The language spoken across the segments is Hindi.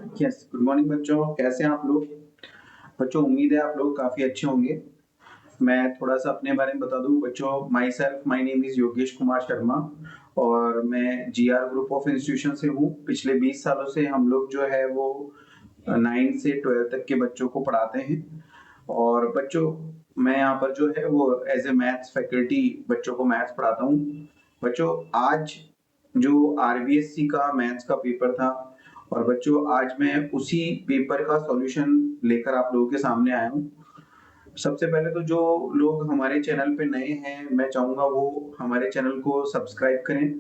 यस, गुड मॉर्निंग बच्चों, कैसे हैं आप लोग? बच्चों उम्मीद है आप लोग काफ़ी अच्छे होंगे। मैं थोड़ा-सा अपने बारे में बता दूँ बच्चों, my name is Yogesh Kumar Sharma और मैं जीआर ग्रुप ऑफ इंस्टीट्यूशन से हूँ। पिछले 20 सालों से हम लोग जो है वो 9 से 12 तक के बच्चों को पढ़ाते हैं और बच्चों मैं यहाँ पर जो है वो एज़ अ मैथ्स फैकल्टी बच्चों को मैथ्स पढ़ाता हूँ। बच्चों आज जो आरबीएससी का मैथ्स का पेपर था और बच्चों आज मैं उसी पेपर का सॉल्यूशन लेकर आप लोगों के सामने आया हूँ। सबसे पहले तो जो लोग हमारे चैनल पे नए हैं, मैं चाहूँगा वो हमारे चैनल को सब्सक्राइब करें,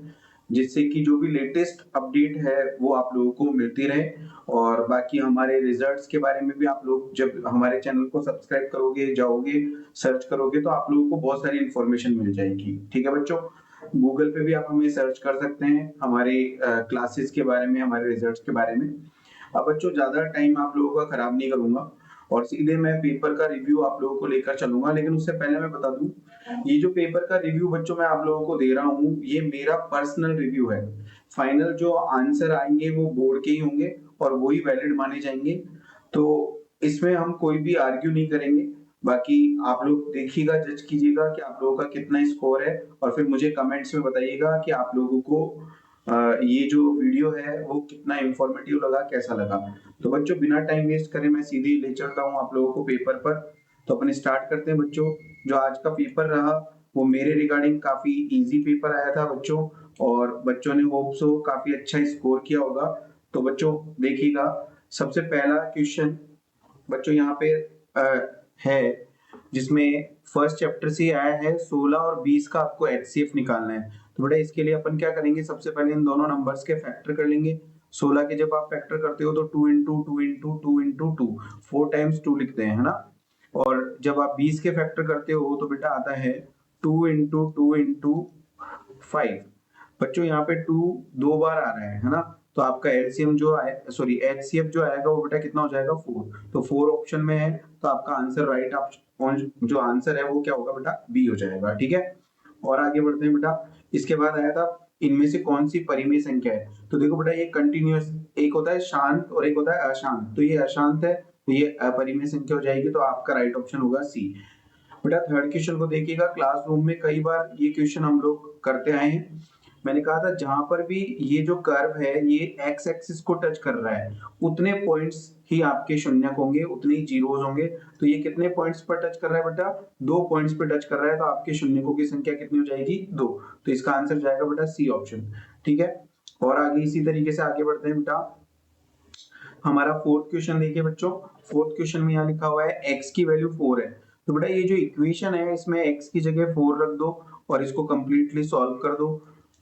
जिससे कि जो भी लेटेस्ट अपडेट है वो आप लोगों को मिलती रहे और बाकी हमारे रिजल्ट्स के बारे में भी आप लोग जब हमारे चैनल को सब्सक्राइब करोगे, जाओगे, सर्च करोगे तो आप लोगों को बहुत सारी इन्फॉर्मेशन मिल जाएगी। ठीक है बच्चों? गूगल पे भी आप हमें सर्च कर सकते हैं हमारे क्लासेस के बारे में, हमारे रिजल्ट्स के बारे में। अब बच्चों ज़्यादा टाइम आप लोगों का खराब नहीं करूँगा और सीधे मैं पेपर का रिव्यू आप लोगों को लेकर चलूँगा। लेकिन उससे पहले मैं बता दूँ, ये जो पेपर का रिव्यू बच्चों मैं आप लोगों को दे रहा हूँ, ये मेरा पर्सनल रिव्यू है। फाइनल जो आंसर आएँगे वो बोर्ड के ही होंगे और वो ही वैलिड माने जाएँगे। तो इसमें हम कोई भी आर्ग्यू नहीं करेंगे। बाकी आप लोग देखिएगा, जज कीजिएगा कि आप लोगों का कितना स्कोर है और फिर मुझे कमेंट्स में बताइएगा कि आप लोगों को ये जो वीडियो है वो कितना इंफॉर्मेटिव लगा, कैसा लगा। तो बच्चों बिना टाइम वेस्ट करे मैं सीधे ले चलता हूँ आप लोगों को पेपर पर। तो अपन स्टार्ट करते हैं बच्चों। जो आज का पेपर रहा वो मेरे रिगार्डिंग काफी इजी पेपर आया था बच्चों और बच्चों ने होप सो काफी अच्छा स्कोर किया होगा। तो बच्चों देखिएगा, सबसे पहला क्वेश्चन बच्चों यहाँ पे है जिसमें फर्स्ट चैप्टर से आया है 16 और 20 का आपको एचसीएफ निकालना है। तो बेटा इसके लिए अपन क्या करेंगे, सबसे पहले इन दोनों नंबर्स के फैक्टर कर लेंगे। 16 के जब आप फैक्टर करते हो तो 2 into two into two into two, 4 times 2 लिखते हैं, है ना। और जब आप 20 के फैक्टर करते हो तो बेटा आता है 2 इंटू 5। बच्चों यहाँ पे 2 दो बार आ रहा है ना। तो आपका एलसीएम जो आए सॉरी एचसीएफ जो आएगा वो बेटा कितना हो जाएगा 4। तो 4 ऑप्शन में है तो आपका आंसर राइट ऑप्शन जो आंसर है वो क्या होगा बेटा, बी हो जाएगा। ठीक है, और आगे बढ़ते हैं बेटा। इसके बाद आया था इनमें से कौन सी परिमेय संख्या है। तो देखो बेटा ये कंटिन्यूअस, एक होता है शांत और एक होता है अशांत। तो ये अशांत है तो ये अपरिमेय संख्या हो जाएगी। तो आपका राइट ऑप्शन होगा सी। बेटा थर्ड क्वेश्चन को देखिएगा, क्लासरूम में कई बार ये क्वेश्चन हम लोग करते आए हैं। मैंने कहा था जहां पर भी ये जो कर्व है ये एक्स एक्सिस को टच कर रहा है उतने पॉइंट्स ही आपके शून्यक होंगे, उतने ही जीरोस होंगे। तो ये कितने पॉइंट्स पर टच कर रहा है बेटा, 2 पॉइंट्स पर टच कर रहा है। तो आपके शून्यकों की संख्या कितनी हो जाएगी, 2। तो इसका आंसर जाएगा बेटा सी ऑप्शन। ठीक है, और आगे इसी तरीके से आगे बढ़ते हैं बेटा। हमारा फोर्थ क्वेश्चन देखिए बच्चों। फोर्थ क्वेश्चन में यहाँ लिखा हुआ है x की वैल्यू 4 है। तो बेटा ये जो इक्वेशन है इसमें x की जगह 4 रख दो और इसको कंप्लीटली सॉल्व कर दो।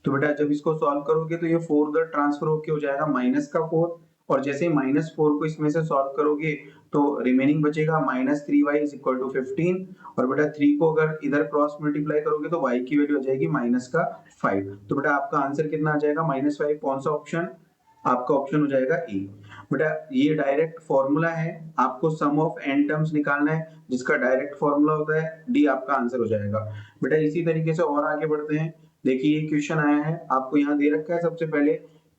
तो बेटा जब इसको सॉल्व करोगे तो ये 4 उधर ट्रांसफर होके हो जाएगा माइनस का 4 और जैसे ही -4 को इसमें से सॉल्व करोगे तो रिमेनिंग बचेगा -3y इज इक्वल टू 15 और बेटा 3 को अगर इधर क्रॉस मल्टीप्लाई करोगे तो y की वैल्यू आ जाएगी -5। तो बेटा आपका आंसर कितना आ जाएगा -5। कौन सा ऑप्शन, आपका ऑप्शन हो जाएगा ए। बेटा ये डायरेक्ट फॉर्मूला है, आपको सम ऑफ एन टर्म्स निकालना है जिसका डायरेक्ट फॉर्मूला होता है डी, आपका आंसर हो जाएगा। बेटा इसी तरीके से और आगे बढ़ते हैं। देखिए ये क्वेश्चन आया है आपको, यहाँ दे रखा है सबसे पहले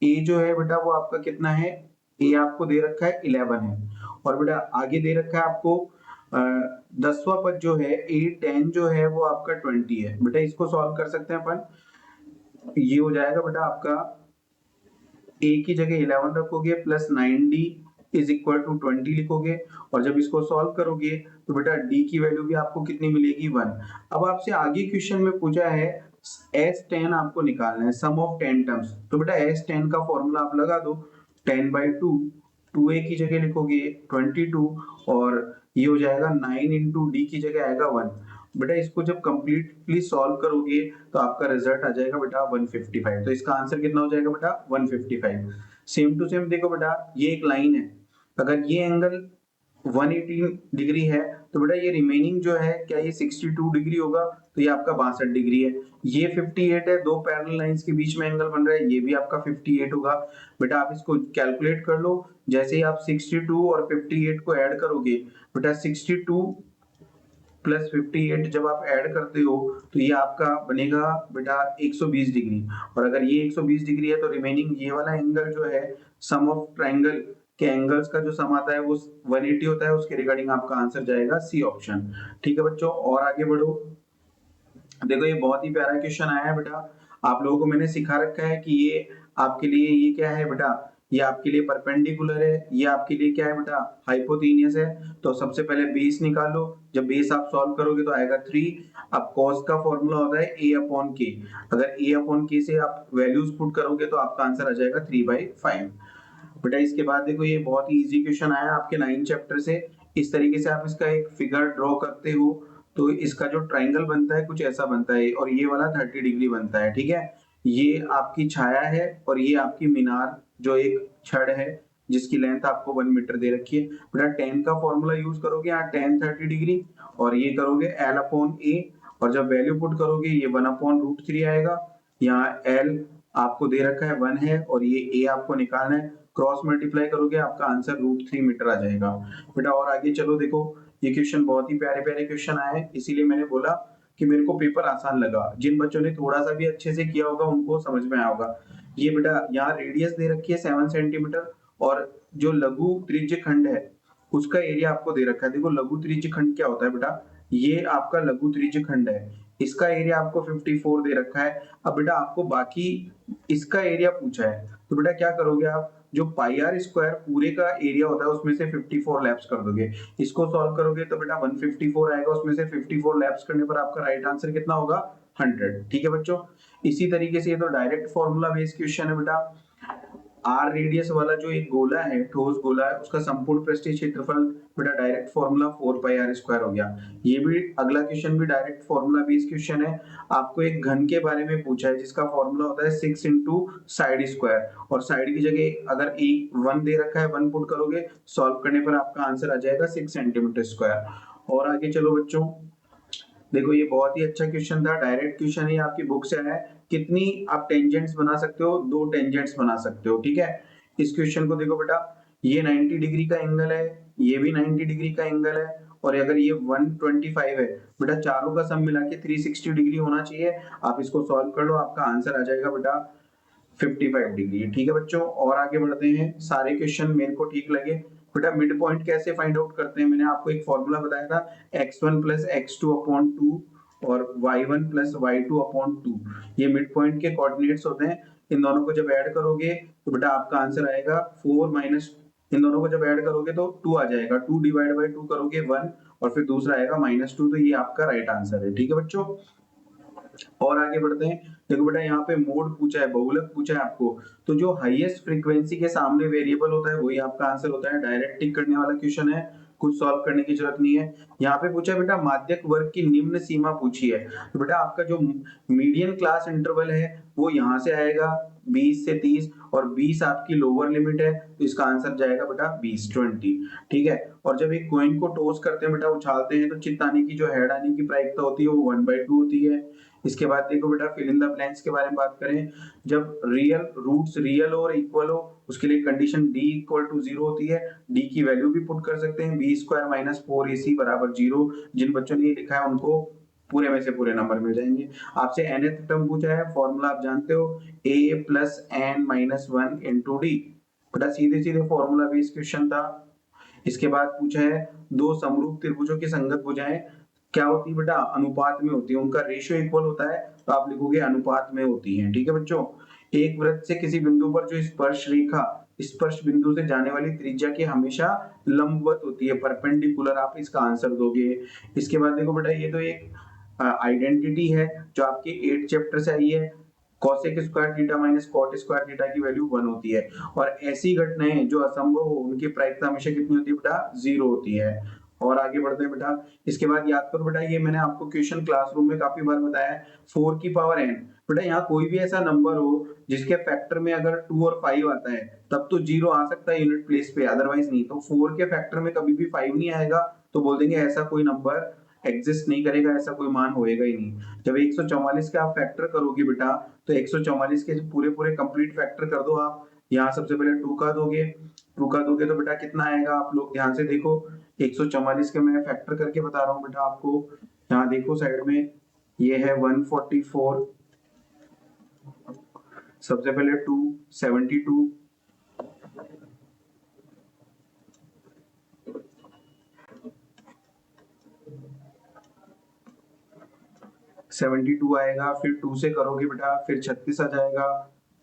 ए जो है बेटा वो आपका कितना है, ए आपको दे रखा है 11 है और बेटा आगे दे रखा है आपको 10वां पद जो है ए 10 जो है वो आपका 20 है। बेटा इसको सॉल्व कर सकते हैं अपन। ये हो जाएगा बेटा आपका a की जगह 11 रखोगे plus 9d is equal to 20 लिखोगे और जब इसको सॉल्व करोगे तो बेटा d की वैल्यू भी आपको कितनी मिलेगी 1। अब आपसे आगे क्वेश्चन में पूछा है s10 आपको निकालना है, सम ऑफ 10 टर्म्स। तो बेटा s10 का फॉर्मूला आप लगा दो, 10/2 2a की जगह लिखोगे 22 और ये हो जाएगा 9 इंटू डी की जगह आएगा 1। बेटा इसको जब कंप्लीटली सॉल्व करोगे तो आपका रिजल्ट आ जाएगा बेटा 155। तो इसका आंसर कितना हो जाएगा बेटा 155। सेम टू सेम देखो बेटा ये एक लाइन है, अगर ये एंगल 118 डिग्री है तो बेटा ये रिमेनिंग जो है क्या ये 62 डिग्री होगा, तो ये आपका 62 डिग्री है। ये 58 है, दो पैरेलल लाइंस के बीच में एंगल बन रहा है, ये भी आपका 58 होगा। बेटा आप इसको कैलकुलेट कर लो, जैसे ही आप 62 और 58 को ऐड करोगे बेटा 62 प्लस 58 जब आप ऐड करते हो तो ये आपका बनेगा बेटा 120 डिग्री और अगर ये 120 डिग्री है तो रिमेनिंग ये वाला एंगल जो है सम ऑफ ट्रायंगल कि एंगल्स का जो सम आता है वो 180 होता है, उसके रिगार्डिंग आपका आंसर जाएगा सी ऑप्शन। ठीक है बच्चों, और आगे बढ़ो। देखो ये बहुत ही प्यारा क्वेश्चन आया है बेटा। आप लोगों को मैंने सिखा रखा है कि ये आपके लिए ये क्या है बेटा, ये आपके लिए परपेंडिकुलर है, ये आपके लिए क्या है बेटा, हाइपोटेनियस है। तो सबसे पहले बेस निकालो, जब बेस आप सॉल्व करोगे तो आएगा 3। अब cos का फॉर्मूला होता है a अपॉन के, अगर a अपॉन के से आप वैल्यूज पुट करोगे तो आपका आंसर आ जाएगा 3/5। बेटा इसके बाद देखो ये बहुत ही इजी क्वेश्चन आया आपके 9 चैप्टर से। इस तरीके से आप इसका एक फिगर ड्रॉ करते हो तो इसका जो ट्राइंगल बनता है कुछ ऐसा बनता है, और ये वाला 30 डिग्री बनता है। ठीक है, ये आपकी छाया है और ये आपकी मीनार जो एक छड़ है जिसकी लेंथ आपको 1 मीटर दे रखी है। बेटा tan का फॉर्मूला यूज करोगे यहाँ tan 30 डिग्री, और ये करोगे L अपॉन ए, और जब वैल्यू पुट करोगे ये 1 अपॉन √3 आएगा। यहाँ L आपको दे रखा है 1 है, और ये A आपको निकालना है, क्रॉस मल्टीप्लाई करोगे आपका आंसर √3 मीटर आ जाएगा। बेटा और आगे चलो, देखो ये क्वेश्चन बहुत ही प्यारे प्यारे क्वेश्चन आए हैं, इसीलिए मैंने बोला कि मेरे को पेपर आसान लगा। जिन बच्चों ने थोड़ा सा भी अच्छे से किया होगा उनको समझ में आया होगा। ये बेटा यहाँ रेडियस दे रखी है 7 सेंटीमीटर, और जो लघु त्रिज्य खंड है उसका एरिया आपको दे रखा है। देखो लघु त्रिज्य खंड क्या होता है बेटा, ये आपका लघु त्रिज्य खंड है, इसका एरिया आपको 54 दे रखा है। अब बेटा आपको बाकी इसका एरिया पूछा है, तो बेटा क्या करोगे आप, जो पाई आर स्क्वायर पूरे का एरिया होता है उसमें से 54 लैप्स कर दोगे। इसको सॉल्व करोगे तो बेटा 154 आएगा, उसमें से 54 लैप्स करने पर आपका राइट आंसर कितना होगा, 100। ठीक है बच्चों, इसी तरीके से ये तो डायरेक्ट फॉर्मूला बेस्ड क्वेश्चन है बेटा। आर रेडियस वाला जो एक गोला है, ठोस गोला है, उसका संपूर्ण पृष्ठीय क्षेत्रफल बेटा डायरेक्ट फॉर्मूला 4πr² हो गया। ये भी अगला क्वेश्चन भी डायरेक्ट फॉर्मूला बेस्ड क्वेश्चन है। आपको एक घन के बारे में पूछा है जिसका फॉर्मूला होता है 6 इंटू साइड स्क्वायर, और साइड की जगह अगर एक 1 दे रखा है 1 पुट करोगे, सॉल्व करने पर आपका आंसर आ जाएगा 6 सेंटीमीटर स्क्वायर। और आगे चलो बच्चों, देखो ये बहुत ही अच्छा क्वेश्चन था, डायरेक्ट क्वेश्चन है, आपकी बुक से है। कितनी आप टेंजेंट्स बना सकते हो, 2 टेंजेंट्स बना सकते हो। ठीक है, इस क्वेश्चन को देखो बेटा, ये 90 डिग्री का एंगल है, ये भी 90 डिग्री का एंगल है, और अगर ये 125 है बेटा, चारों का सम मिला के 360 डिग्री होना चाहिए। आप इसको सॉल्व कर लो, आपका आंसर आ जाएगा बेटा 55 डिग्री। ठीक है बच्चों, और आगे बढ़ते हैं। सारे क्वेश्चन मेरे को ठीक लगे। बेटा मिड पॉइंट कैसे फाइंड आउट करते हैं, मैंने आपको एक फॉर्मूला बताया था, x1 प्लस x2 अपॉन 2 और y1 प्लस y2 अपॉन 2। ये मिड पॉइंट के कोऑर्डिनेट्स होते हैं। इन दोनों को जब ऐड करोगे तो बेटा आपका आंसर आएगा 4 माइनस, इन दोनों को जब ऐड करोगे तो 2 आ जाएगा, 2 डिवाइड बाई 2 करोगे 1, और फिर दूसरा आएगा -2, तो ये आपका राइट आंसर है। ठीक है बच्चों, और आगे बढ़ते हैं। देखो बेटा यहाँ पे मोड पूछा है, बहुलक पूछा है आपको, तो जो हाईएस्ट फ्रीक्वेंसी के सामने वेरिएबल होता है वही आपका आंसर होता है। डायरेक्ट टिक करने वाला क्वेश्चन है, कुछ सॉल्व करने की जरूरत नहीं है। यहाँ पे पूछा है बेटा माध्यक वर्ग की निम्न सीमा पूछी है, तो बेटा आपका जो मीडियन क्लास इंटरवल है वो यहाँ से आएगा 20 से 30, और 20 आपकी लोअर लिमिट है, तो इसका आंसर जाएगा बेटा 20। ठीक है, और जब एक कॉइन को टॉस करते हैं बेटा, उछालते हैं, तो चित्त आने की जो हेड आने की प्रायिकता होती है वो 1/2 होती है। इसके बाद देखो बेटा फिल इन द ब्लैंक्स के बारे में बात करें, जब रियल रूट्स रियल और इक्वल हो उसके लिए कंडीशन d इक्वल टू 0 होती है। d की वैल्यू भी पुट कर सकते हैं, b स्क्वायर माइनस 4ac बराबर 0। जिन बच्चों ने ये लिखा है उनको पूरे में से पूरे नंबर मिल जाएंगे। आपसे nth टर्म पूछा है, फॉर्मूला आप जानते हो, a plus n minus 1 into D. बेटा सीधे सीधे फॉर्मूला बेस्ड क्वेश्चन था। इसके बाद पूछा है दो समरूप त्रिभुजों की संगत भुजाएं क्या होती है बेटा, अनुपात में होती है, उनका रेशियो इक्वल होता है, तो आप लिखोगे अनुपात में होती है। ठीक है बच्चों, एक वृत्त से किसी बिंदु पर जो स्पर्श रेखा स्पर्श बिंदु से जाने वाली त्रिज्या की हमेशा लंबवत होती है, परपेंडिकुलर, आप इसका आंसर दोगे। इसके बाद देखो बेटा ये तो एक आइडेंटिटी है जो आपके 8 चैप्टर से आई है, cosec square theta minus cot square theta की वैल्यू 1 होती है, और ऐसी घटनाएं जो असंभव हो उनकी प्रायिकता हमेशा कितनी होती है बेटा, 0 होती है। और आगे बढ़ते हैं बेटा, इसके बाद याद करो बेटा, ये मैंने आपको क्वेश्चन क्लासरूम में काफी बार बताया है, 4 की पावर n। बेटा यहाँ कोई भी ऐसा नंबर हो जिसके फैक्टर में अगर 2 और 5 आता है तब तो 0 आ सकता है यूनिट प्लेस पे, अदरवाइज नहीं। तो 4 के फैक्टर में कभी भी 5 नहीं आएगा, तो बोल देंगे ऐसा कोई नंबर एग्जिस्ट नहीं करेगा, ऐसा कोई मान होएगा ही नहीं। जब 144 का आप फैक्टर करोगे बेटा, तो 144 के पूरे पूरे कंप्लीट फैक्टर कर दो आप। यहाँ सबसे पहले 2 का दोगे, 2 का दोगे तो बेटा कितना आएगा, आप लोग ध्यान से देखो। 144 के मैं फैक्टर करके बता रहा हूँ बेटा आपको, यहाँ देखो साइड में, ये है 144, सबसे पहले 2 72, 72 आएगा, फिर 2 से करोगे बेटा फिर 36 आ जाएगा,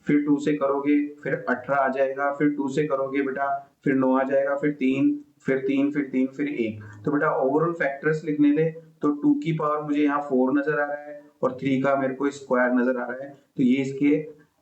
फिर 2 से करोगे फिर 18 आ जाएगा, फिर 2 से करोगे बेटा फिर 9 आ जाएगा, फिर 3 फिर 3 फिर 3 फिर 1। तो बेटा ओवरऑल फैक्टर्स लिखने थे तो 2 की पावर मुझे यहाँ 4 नजर आ रहा है और 3 का मेरे को स्क्वायर नजर आ रहा है, तो ये इसके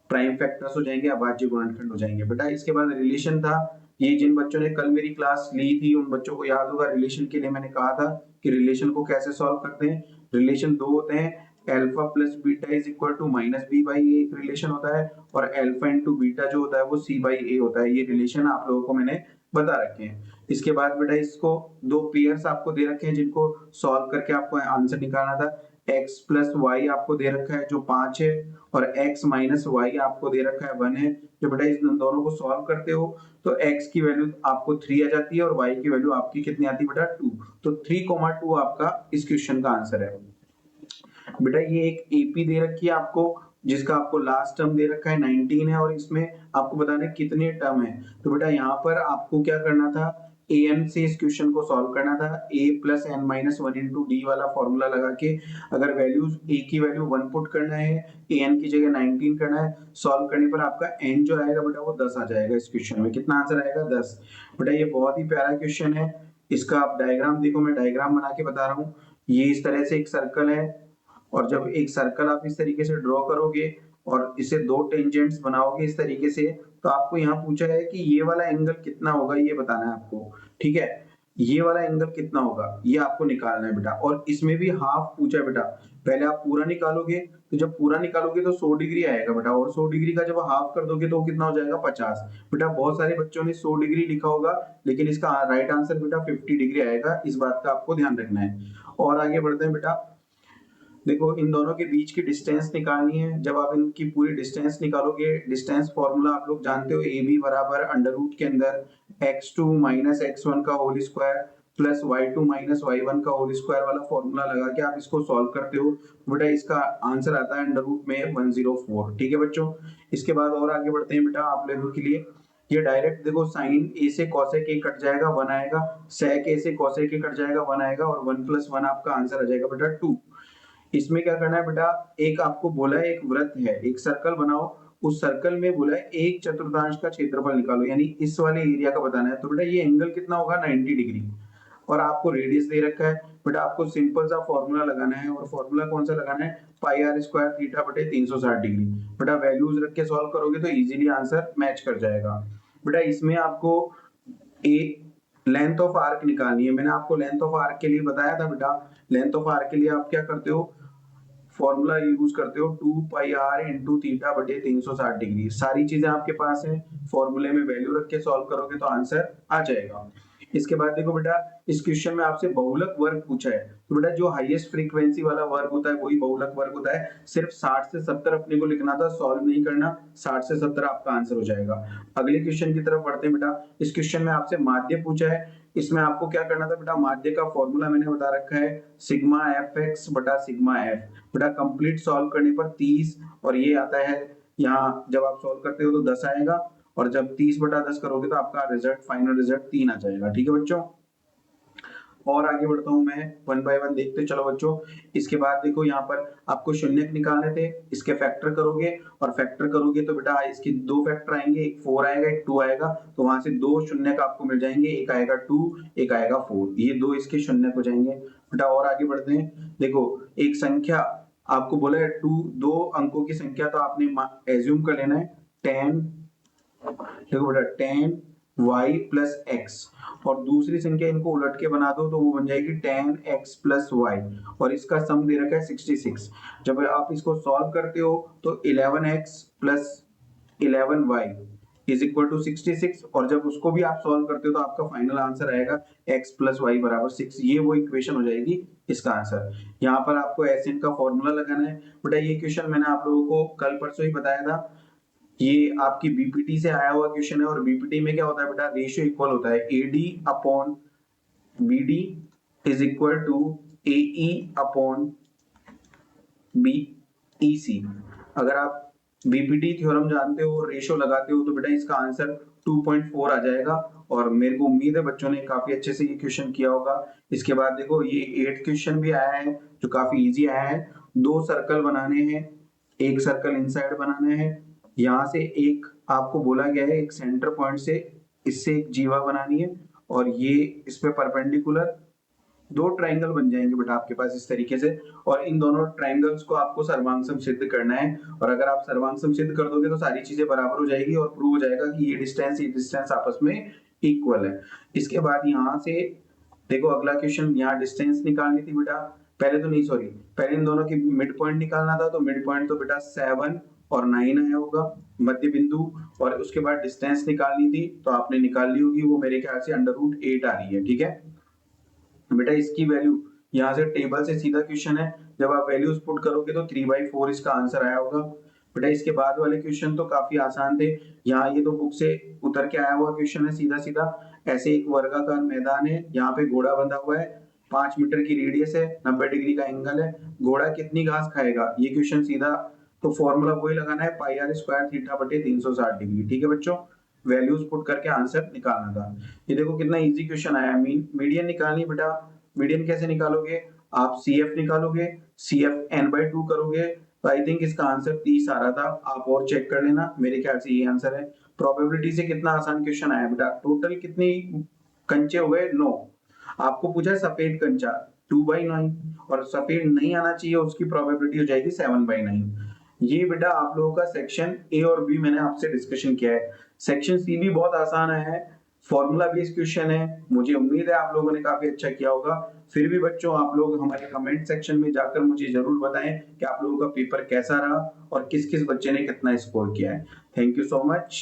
प्राइम फैक्टर्स हो जाएंगे, अभाज्य गुणनखंड हो जाएंगे। बेटा इसके बाद रिलेशन था, ये जिन बच्चों ने कल मेरी क्लास ली थी उन बच्चों को याद होगा, रिलेशन के लिए मैंने कहा था कि रिलेशन को कैसे सॉल्व करते हैं। रिलेशन दो होते हैं, alpha plus beta is equal to minus B by A एक रिलेशन होता है, और अल्फा इंटू बीटा जो होता है वो सी बाई ए होता है। ये रिलेशन आप लोगों को मैंने बता रखे हैं। इसके बाद बेटा इसको दो पेयर्स आपको दे रखे हैं जिनको सॉल्व करके आपको आंसर निकालना था। x प्लस वाई आपको दे रखा है जो 5 है, और x माइनस वाई आपको दे रखा है 1 है। जो बेटा इस दोनों को सॉल्व करते हो तो x की वैल्यू आपको 3 आ जाती है और y की वैल्यू आपकी कितनी आती है बेटा 2। तो 3,2 आपका इस क्वेश्चन का आंसर है। बेटा ये एक एपी दे रखी है आपको, जिसका आपको लास्ट टर्म दे रखा है 19 है, और इसमें आपको बताना है कितने टर्म है। तो बेटा यहाँ पर आपको क्या करना था, an से इस क्वेश्चन को सॉल्व करना था। a plus n minus one into d वाला फॉर्मूला लगा के अगर वैल्यूज a की वैल्यू 1 पुट करना है, an की जगह 19 करना है, सॉल्व करने पर आपका n जो आएगा बेटा वो 10 आ जाएगा। इस क्वेश्चन में कितना आंसर आएगा 10। बेटा ये बहुत ही प्यारा क्वेश्चन है। इसका आप डायग्राम देखो, मैं डायग्राम बना के बता रहा हूँ। ये इस तरह से एक सर्कल है, और जब एक सर्कल आप इस तरीके से ड्रॉ करोगे और इसे दो टेंजेंट्स बनाओगे इस तरीके से, तो आपको यहाँ पूछा है कि ये वाला एंगल कितना होगा, ये बताना है आपको। ठीक है, ये वाला एंगल कितना होगा ये आपको निकालना है बेटा, और इसमें भी हाफ पूछा है बेटा। पहले आप पूरा निकालोगे, तो जब पूरा निकालोगे तो 100 डिग्री आएगा बेटा, और 100 डिग्री का जब हाफ कर दोगे तो कितना हो जाएगा 50। बेटा बहुत सारे बच्चों ने 100 डिग्री लिखा होगा, लेकिन इसका राइट आंसर बेटा 50 डिग्री आएगा, इस बात का आपको ध्यान रखना है। और आगे बढ़ते हैं बेटा, देखो इन दोनों के बीच की डिस्टेंस निकालनी है। जब आप इनकी पूरी डिस्टेंस निकालोगे, डिस्टेंस फॉर्मूला आप लोग जानते हो, ए बी बराबर अंडर रूट के अंदर x2 माइनस x1 का whole square plus y2 minus y1 का होल स्क्वायर वाला फॉर्मूला लगा के आप इसको सॉल्व करते हो, बेटा इसका आंसर आता है अंडर रूट में 104। ठीक है बच्चों, इसके बाद और आगे बढ़ते हैं बेटा आप लोगों के लिए। ये डायरेक्ट देखो, साइन ए से कॉसेक ए कट जाएगा 1 आएगा, सेक ए से कॉसेक ए कट जाएगा 1 आएगा, और 1 प्लस 1 आपका आंसर आ जाएगा बेटा 2। इसमें क्या करना है बेटा, एक आपको बोला है एक वृत्त है, एक सर्कल बनाओ, उस सर्कल में बोला है एक चतुर्थांश का क्षेत्रफल निकालो, यानी इस वाले एरिया का बताना है। तो बेटा ये एंगल कितना होगा 90 डिग्री, और आपको रेडियस दे रखा है। बेटा आपको सिंपल सा फॉर्मूला लगाना है, और फॉर्मूला कौन सा लगाना है, पाई आर स्क्वायर थीटा बटे 360 डिग्री। बेटा वैल्यूज रख के सॉल्व करोगे तो इजीली आंसर मैच कर जाएगा। बेटा इसमें आपको एक लेंथ ऑफ आर्क निकालनी है। मैंने आपको लेंथ ऑफ आर्क के लिए बताया था बेटा, लेंथ ऑफ आर्क के लिए आप क्या करते हो, फॉर्मूला यूज करते हो 2 पाई आर इंटू थीटा बटे 360 डिग्री। सारी चीजें आपके पास है, फॉर्मूले में वैल्यू रख के सॉल्व करोगे तो आंसर आ जाएगा। इसके बाद देखो बेटा, इस क्वेश्चन में आपसे बहुलक वर्ग पूछा है, तो बेटा जो हाईएस्ट फ्रीक्वेंसी वाला वर्ग होता है वही बहुलक वर्ग होता है। सिर्फ 60 से 70 अपने को लिखना था, सॉल्व नहीं करना, 60 से 70 आपका आंसर हो जाएगा। अगले क्वेश्चन की तरफ बढ़ते हैं बेटा। इस क्वेश्चन में आपसे माध्य पूछा है, इसमें आपको क्या करना था बेटा, माध्य का फॉर्मूला मैंने बता रखा है, सिग्मा एफ एक्स बटा सिग्मा एफ। बेटा कंप्लीट सॉल्व करने पर 30, और ये आता है यहाँ जब आप सॉल्व करते हो तो 10 आएगा, और जब 30 बटा 10 करोगे तो आपका रिजल्ट फाइनल रिजल्ट 3 आ जाएगा। ठीक है बच्चों, और आगे बढ़ता हूं मैं, वन बाय वन देखते चलो बच्चों। इसके बाद देखो यहाँ पर आपको शून्यक निकालने थे, इसके फैक्टर करोगे, और फैक्टर करोगे तो बेटा इसके दो फैक्टर आएंगे, एक 4 आएगा एक 2 आएगा, तो वहां से दो शून्यक आपको मिल जाएंगे, एक आएगा 2 एक आएगा 4, ये दो इसके शून्यक हो जाएंगे। बेटा और आगे बढ़ते हैं, देखो एक संख्या आपको बोला है 2 दो अंकों की संख्या, तो आपने एज्यूम कर लेना है 10, देखो बेटा 10 y प्लस एक्स, और दूसरी संख्या इनको उलट के बना दो तो वो बन जाएगी 10x प्लस वाई, और इसका सम दे रखा है 66। जब आप इसको सॉल्व करते हो तो 11x plus 11y is equal to 66, और जब उसको भी आप सॉल्व करते हो तो आपका फाइनल आंसर आएगा x प्लस वाई बराबर 6। ये वो इक्वेशन हो जाएगी इसका आंसर। यहाँ पर आपको एसिड का फॉर्मूला लगाना है। बेटा ये क्वेश्चन मैंने आप लोगों को कल परसों ही बताया था, ये आपकी बीपीटी से आया हुआ क्वेश्चन है, और बीपीटी में क्या होता है बेटा, रेशियो इक्वल होता है AD upon BD is equal to AE upon BEC. अगर आप बीपीटी थ्योरम जानते हो, रेशियो लगाते हो, तो बेटा इसका आंसर 2.4 आ जाएगा, और मेरे को उम्मीद है बच्चों ने काफी अच्छे से ये क्वेश्चन किया होगा। इसके बाद देखो ये 8th क्वेश्चन भी आया है जो काफी इजी आया है, 2 सर्कल बनाने हैं, एक सर्कल इनसाइड बनाना है, यहाँ से एक आपको बोला गया है एक सेंटर पॉइंट से इससे एक जीवा बनानी है और ये इस पे परपेंडिकुलर 2 ट्रायंगल बन जाएंगे बेटा आपके पास इस तरीके से। और इन दोनों ट्रायंगल्स को आपको सर्वांग सम सिद्ध करना है और अगर आप सर्वांग सम सिद्ध कर दोगे तो सारी चीजें बराबर हो जाएगी और प्रूव हो जाएगा कि ये डिस्टेंस आपस में इक्वल है। इसके बाद यहाँ से देखो अगला क्वेश्चन, यहाँ डिस्टेंस निकालनी थी बेटा, पहले तो नहीं सॉरी, पहले इन दोनों की मिड पॉइंट निकालना था, तो मिड पॉइंट तो बेटा 7 और 9 आया होगा मध्य बिंदु, और उसके बाद डिस्टेंस निकालनी थी तो आपने निकाल ली होगी, वो मेरे ख्याल से √8 आ रही है, ठीक है बेटा। इसकी वैल्यू यहाँ से टेबल से सीधा क्वेश्चन है, जब आप वैल्यूज पुट करोगे तो 3/4 इसका आंसर आया होगा बेटा। इसके बाद वाले क्वेश्चन तो काफी आसान थे, यहाँ ये तो बुक से उतर के आया हुआ क्वेश्चन है सीधा सीधा। ऐसे एक वर्गाकार मैदान है, यहाँ पे घोड़ा बंधा हुआ है, 5 मीटर की रेडियस है, 90 डिग्री का एंगल है, घोड़ा कितनी घास खाएगा, ये क्वेश्चन सीधा, तो फॉर्मूला वही लगाना है πr² θ/360 डिग्री, ठीक है बच्चों। वैल्यूज पुट करके आंसर निकालना था। ये देखो कितना इजी क्वेश्चन आया। मीडियन निकालनी बेटा, मीडियन कैसे निकालोगे, आप CF निकालोगे, CF n/2 करोगे, तो आई थिंक इसका आंसर 30 आ रहा था, आप और चेक कर लेना, मेरे ख्याल से ये आंसर है। प्रोबेबिलिटी से कितना आसान क्वेश्चन आया बेटा, टोटल कितनी कंचे हो गए, 9। आपको पूछा है सफेद कंचा 2/9 और सफेद नहीं आना चाहिए, उसकी प्रोबेबिलिटी हो जाएगी 7/9। ये बेटा आप लोगों का सेक्शन ए और बी मैंने आपसे डिस्कशन किया है। सेक्शन सी भी बहुत आसान है, फॉर्मूला बेस्ड क्वेश्चन है, मुझे उम्मीद है आप लोगों ने काफी अच्छा किया होगा। फिर भी बच्चों आप लोग हमारे कमेंट सेक्शन में जाकर मुझे जरूर बताएं कि आप लोगों का पेपर कैसा रहा और किस किस बच्चे ने कितना स्कोर किया है। Thank you so much.